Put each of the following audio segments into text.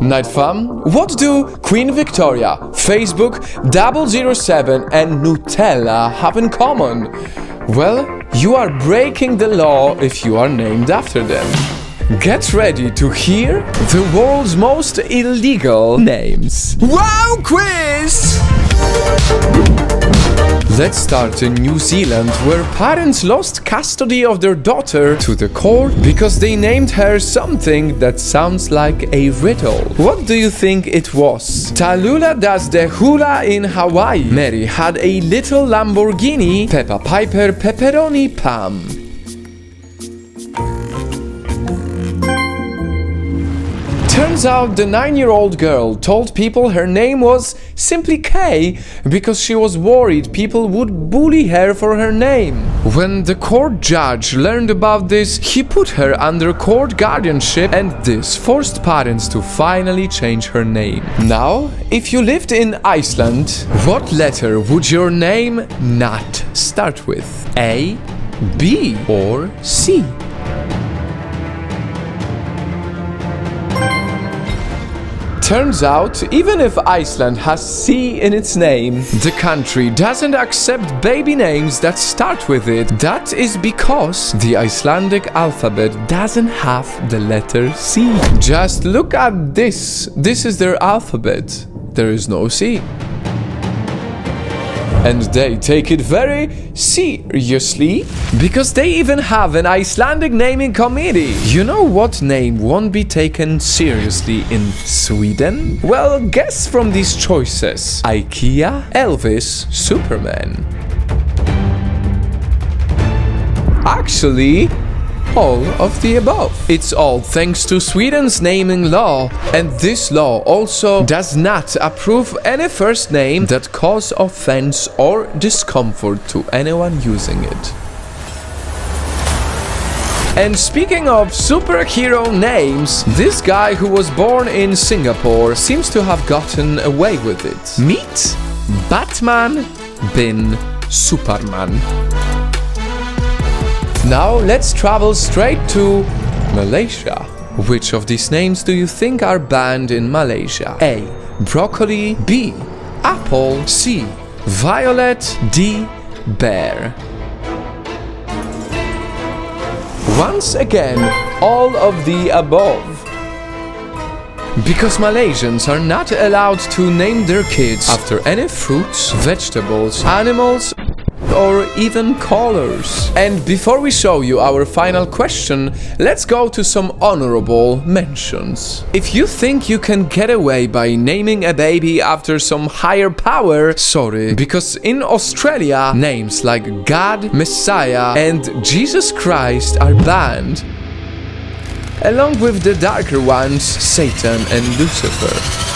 Night fam, what do Queen Victoria, Facebook, 007 and Nutella have in common? Well, you are breaking the law if you are named after them. Get ready to hear the world's most illegal names. Wow quiz! Let's start in New Zealand, where parents lost custody of their daughter to the court because they named her something that sounds like a riddle. What do you think it was? Tallulah does the hula in Hawaii. Mary had a little Lamborghini. Peppa Piper pepperoni Pam. Turns out the 9-year-old girl told people her name was simply Kay because she was worried people would bully her for her name. When the court judge learned about this, he put her under court guardianship, and this forced parents to finally change her name. Now, if you lived in Iceland, what letter would your name not start with? A, B, or C? Turns out, even if Iceland has C in its name, the country doesn't accept baby names that start with it. That is because the Icelandic alphabet doesn't have the letter C. Just look at this. This is their alphabet. There is no C. And they take it very seriously because they even have an Icelandic naming committee. You know what name won't be taken seriously in Sweden? Well, guess from these choices: IKEA, Elvis, Superman. Actually, all of the above. It's all thanks to Sweden's naming law, and this law also does not approve any first name that cause offense or discomfort to anyone using it. And speaking of superhero names, this guy who was born in Singapore seems to have gotten away with it. Meet Batman bin Superman. Now let's travel straight to Malaysia. Which of these names do you think are banned in Malaysia? A. Broccoli. B. Apple. C. Violet. D. Bear. Once again, all of the above. Because Malaysians are not allowed to name their kids after any fruits, vegetables, animals, or even colors. And before we show you our final question, let's go to some honorable mentions. If you think you can get away by naming a baby after some higher power, sorry, because in Australia, names like God, Messiah, and Jesus Christ are banned, along with the darker ones, Satan and Lucifer.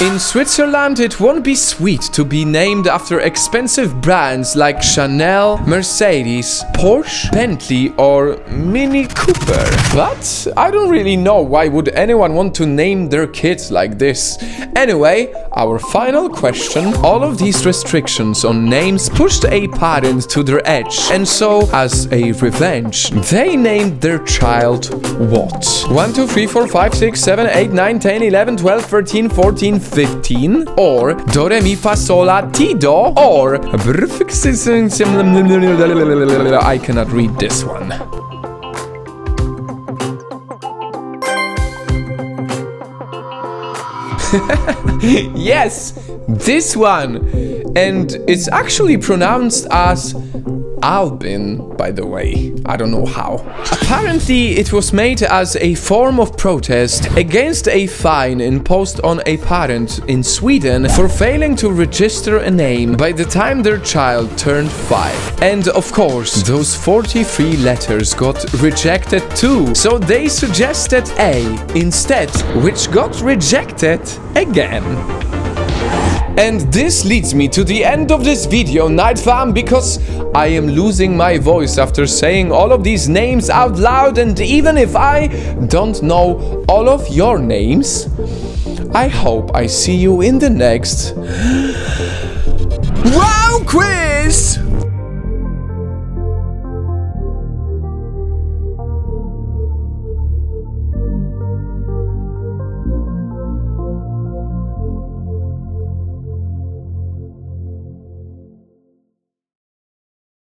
In Switzerland, it won't be sweet to be named after expensive brands like Chanel, Mercedes, Porsche, Bentley, or Mini Cooper. But I don't really know why would anyone want to name their kids like this. Anyway, our final question. All of these restrictions on names pushed a parent to their edge, and so, as a revenge, they named their child what? 1, 2, 3, 4, 5, 6, 7, 8, 9, 10, 11, 12, 13, 14, 15, or do re mi fa sol la ti do, or I cannot read this one. Yes, this one, and it's actually pronounced as Albin, by the way. I don't know how. Apparently, it was made as a form of protest against a fine imposed on a parent in Sweden for failing to register a name by the time their child turned 5. And of course, those 43 letters got rejected too, so they suggested A instead, which got rejected again. And this leads me to the end of this video, Night Fam, because I am losing my voice after saying all of these names out loud, and even if I don't know all of your names, I hope I see you in the next Wow Quiz!